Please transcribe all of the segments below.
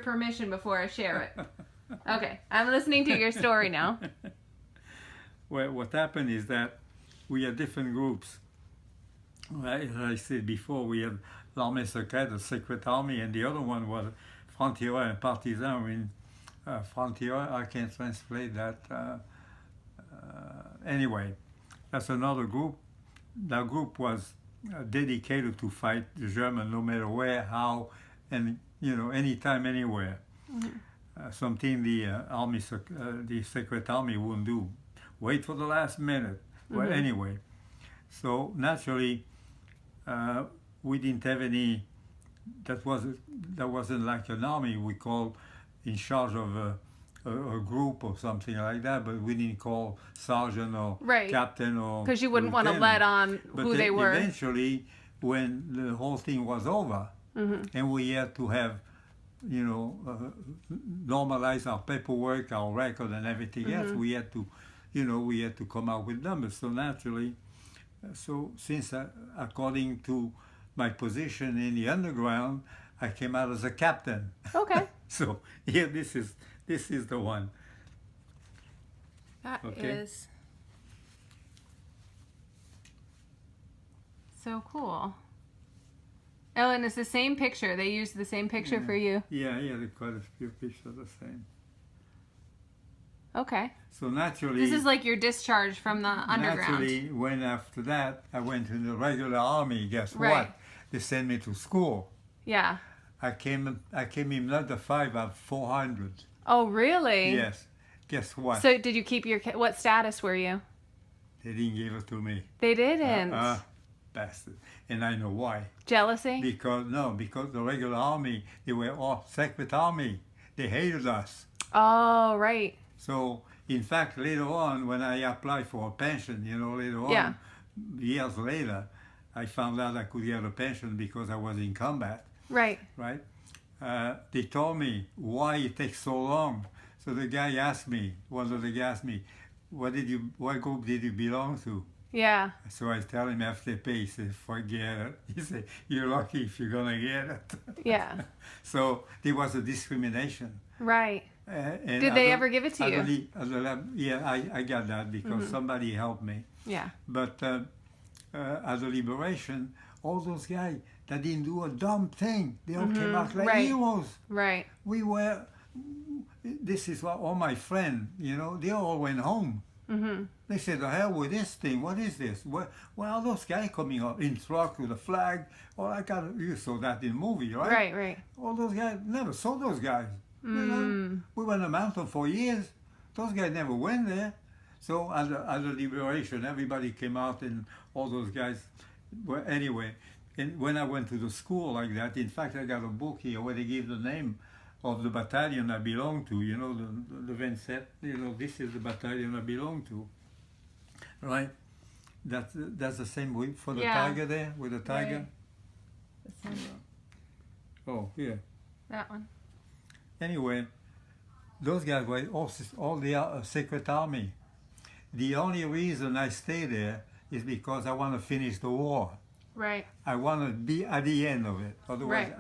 permission before I share it. Okay, I'm listening to your story now. Well, what happened is that we had different groups. Right? As I said before, we had l'armée secrète, the secret army, and the other one was francs-tireurs and partisans. I mean, francs-tireurs, I can't translate that. Anyway, that's another group. That group was dedicated to fight the German no matter where, how, and anytime, anywhere. Something the the secret army wouldn't do. Wait for the last minute. Well, anyway, so naturally, we didn't have any. That wasn't like an army. We called in charge of a group or something like that, but we didn't call sergeant or captain or because you wouldn't want to let on who they were. Eventually, when the whole thing was over, and we had to have, normalize our paperwork, our record, and everything else, we had to, we had to come out with numbers. So naturally, since according to my position in the underground, I came out as a captain. Okay. So here, this is the one. That is so cool. Oh, and it's the same picture. They used the same picture for you. Yeah, they quite a few pictures the same. Okay. So naturally, this is like your discharge from the underground. Naturally, when after that I went to the regular army, guess what? They sent me to school. Yeah. I came in not the 5, but 400. Oh, really? Yes. Guess what? So did you keep what status were you? They didn't give it to me. They didn't. Bastard. And I know why. Jealousy? Because the regular army, they were all secret army. They hated us. Oh, right. So, in fact, later on, when I applied for a pension, later on, years later, I found out I could get a pension because I was in combat. Right. Right? They told me, why it takes so long? So the guy asked me, one of the guys asked me, what group did you belong to? Yeah. So I tell him FTP. He said, forget it. He said, you're lucky if you're going to get it. Yeah. So there was a discrimination. Right. And did they ever give it to you? Yeah, I got that because somebody helped me. Yeah. But at the liberation, all those guys that didn't do a dumb thing, they all came out like heroes. Right. This is what all my friends, they all went home. They said, the hell with this thing, what is this? Well, those guys coming up in truck with a flag, you saw that in the movie, right? Right. All those guys, never saw those guys. We were in the mountain for years. Those guys never went there. So at the liberation, everybody came out and all those guys, well, anyway. And when I went to the school like that, in fact, I got a book here where they give the name of the battalion I belong to, the Vincent, this is the battalion I belong to, right? That's the same for the tiger there, with the tiger? Right. Oh, here. That one. Anyway, those guys were all the secret army. The only reason I stay there is because I want to finish the war. Right. I want to be at the end of it. Otherwise,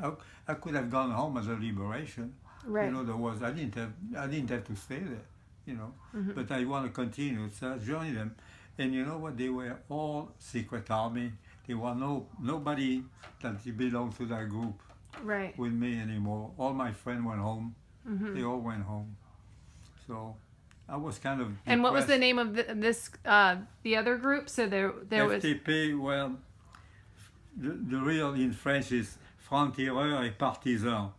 I could have gone home as a liberation. Right. I didn't have to stay there. But I want to continue. So I joined them, and you know what? They were all secret army. There was nobody that belonged to that group. Right. With me anymore. All my friends went home. They all went home. So I was kind of depressed. And what was the name of the other group? So there was FTP. Well, the real in French is francs-tireurs et partisans.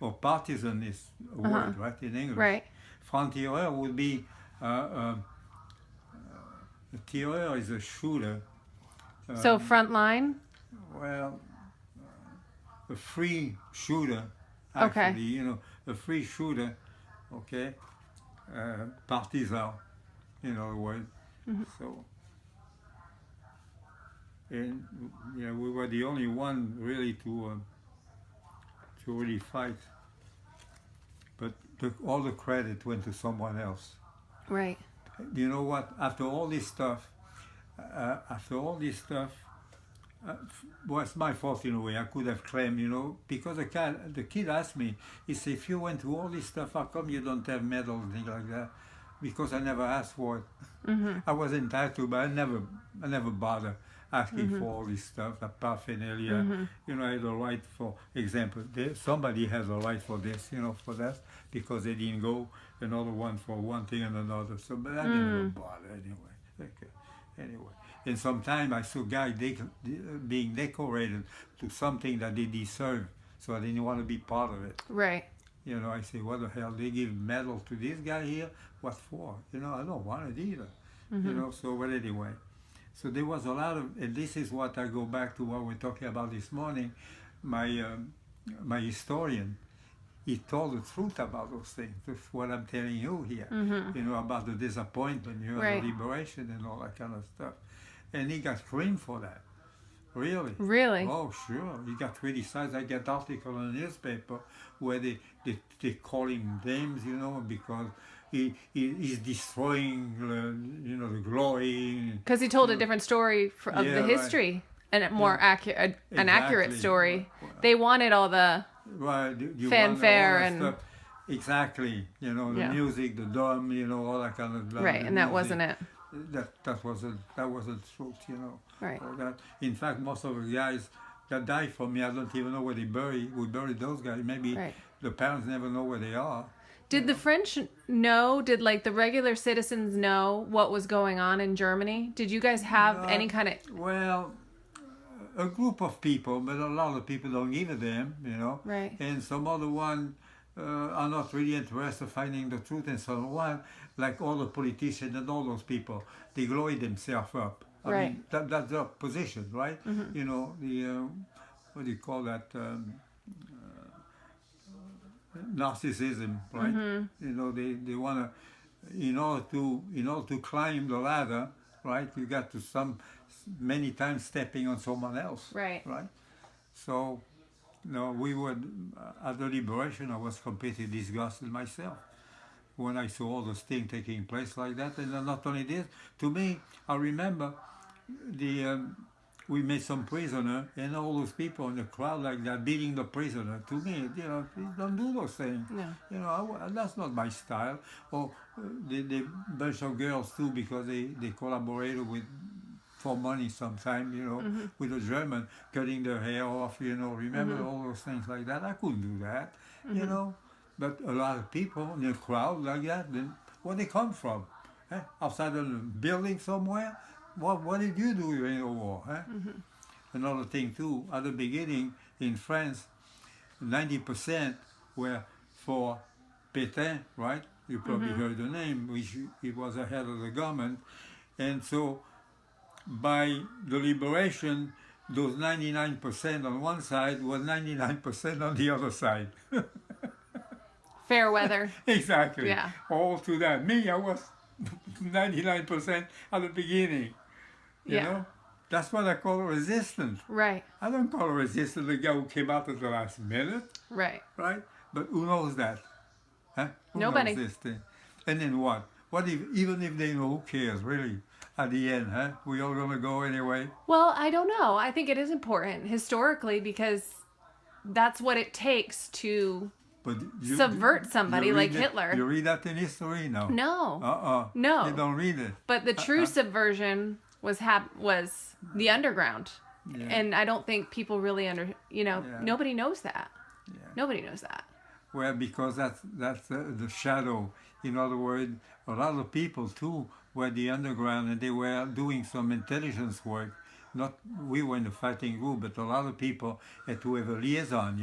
Or partisan is a word, right, in English. Right. Franc-tireur would be a tireur is a shooter. So front line. Well, a free shooter. Actually, a free shooter. Okay. Partisan, in other words. So. And we were the only one really to really fight. But all the credit went to someone else. Right. You know what? After all this stuff, Well, it's my fault in a way. I could have claimed, because the kid asked me, he said, if you went through all this stuff, how come you don't have medals and things like that? Because I never asked for it. I was entitled, but I never bothered asking for all this stuff, the paraphernalia. I had a right, for example, somebody has a right for this, for that, because they didn't go, another one for one thing and another. So, but I didn't bother anyway. Okay. Anyway. And sometimes I saw guys being decorated to something that they deserve, so I didn't want to be part of it. Right. I say, what the hell? They give medal to this guy here? What for? I don't want it either. So, but anyway. So there was a lot of, and this is what I go back to what we're talking about this morning. My historian, he told the truth about those things. That's what I'm telling you here. About the disappointment, Right. the liberation and all that kind of stuff. And he got creamed for that. Really? Really? Oh, sure. He got criticized. I get article in the newspaper where they call him names, because he's destroying, the glory. Because he told a different story of Yeah, the right. history and a more accurate, an accurate Exactly. story. They wanted all the Right, you fanfare want all that and- stuff. Exactly. The Yeah. music, the drum, all that kind of. right, and that music. wasn't it. That wasn't the truth, Right. All that. In fact, most of the guys that died from me, I don't even know where they buried. We buried those guys. Maybe Right. the parents never know where they are. Did the French know? Did like the regular citizens know what was going on in Germany? Did you guys have any kind of? Well, a group of people, but a lot of people don't give a damn, Right. And some other one are not really interested in finding the truth, and so on. Like all the politicians and all those people, they glory themselves up. I Right. mean, that's their position, right? The what do you call that? Narcissism, right? They want to, in order to climb the ladder, right? You got to many times stepping on someone else, Right. right? So, we were at the liberation. I was completely disgusted myself when I saw all those things taking place like that. And not only this, to me, I remember we made some prisoner, and all those people in the crowd like that beating the prisoner. To me, don't do those things. No. That's not my style. Or the bunch of girls too, because they collaborated for money sometimes, with the German, cutting their hair off, remember all those things like that. I couldn't do that, But a lot of people in the crowd like that, then where they come from? Outside of the building somewhere? What did you do during the war? Another thing too, at the beginning in France, 90% were for Pétain, right? You probably heard the name, which he was the head of the government. And so by the liberation, those 99% on one side was 99% on the other side. Fair weather. Exactly. Yeah. All to that. Me, I was 99% at the beginning. You Yeah. know? That's what I call resistance. Right. I don't call resistance the guy who came out at the last minute, Right. right? But who knows that? Who Nobody. knows this thing? And then what? What if, even if they know, who cares, really? At the end, we all gonna go anyway? Well, I don't know. I think it is important historically because that's what it takes to But subvert somebody you read like that- Hitler. You read that in history? No. No. No. You don't read it. But the true subversion was the underground. Yeah. And I don't think people really Yeah. nobody knows that. Yeah. Nobody knows that. Well, because that's the shadow. In other words, a lot of people too were the underground, and they were doing some intelligence work. Not we were in the fighting group, but a lot of people had to have a liaison,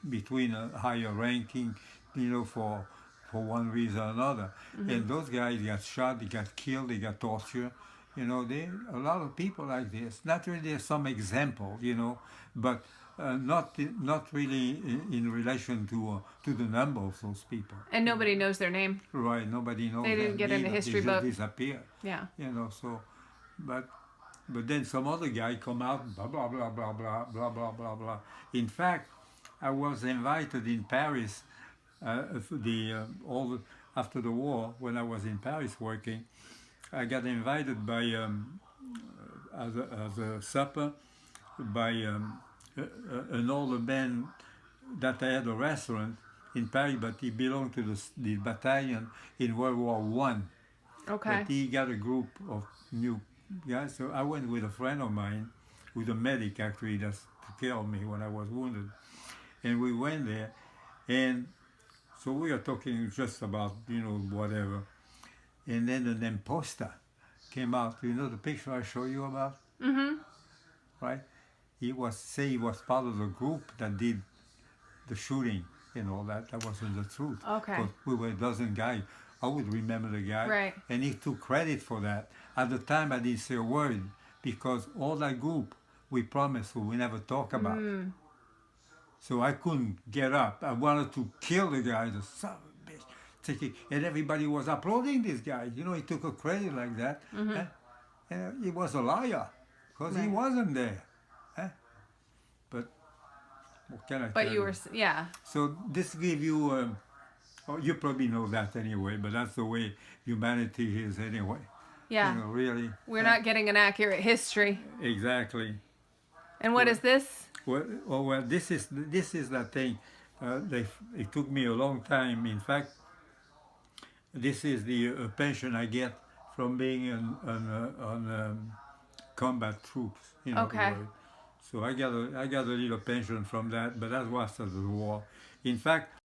between a higher ranking, for one reason or another. And those guys got shot, they got killed, they got tortured. A lot of people like this. Naturally, there's some example, but not really in relation to the number of those people. And nobody knows their name. Right? Nobody knows. They didn't that get in the either. history They book. just disappear. Yeah. So, but then some other guy come out, blah blah blah blah blah blah blah blah blah. In fact, I was invited in Paris after the war, when I was in Paris working. I got invited by as a supper by an older man that had a restaurant in Paris, but he belonged to the battalion in World War One. Okay. But he got a group of new guys. So I went with a friend of mine, with a medic actually, that killed me when I was wounded. And we went there, and so we are talking just about, whatever. And then the name Posta came out. You know the picture I show you about? Mm-hmm. Right? He was part of the group that did the shooting and all that. That wasn't the truth. Okay. But we were a dozen guys. I would remember the guy. Right. And he took credit for that. At the time, I didn't say a word because all that group, we promised we would never talk about. So I couldn't get up. I wanted to kill the guy, the son of a bitch. And everybody was applauding this guy. He took a credit like that. And he was a liar because he Right. wasn't there. But what can I But tell you were, yeah. So this give you, you probably know that anyway, but that's the way humanity is anyway. Yeah. Really. We're not getting an accurate history. Exactly. And what is this? Well, this is that thing. It took me a long time. In fact, this is the pension I get from being on combat troops. Okay. So I got a little pension from that, but that was after the war. In fact,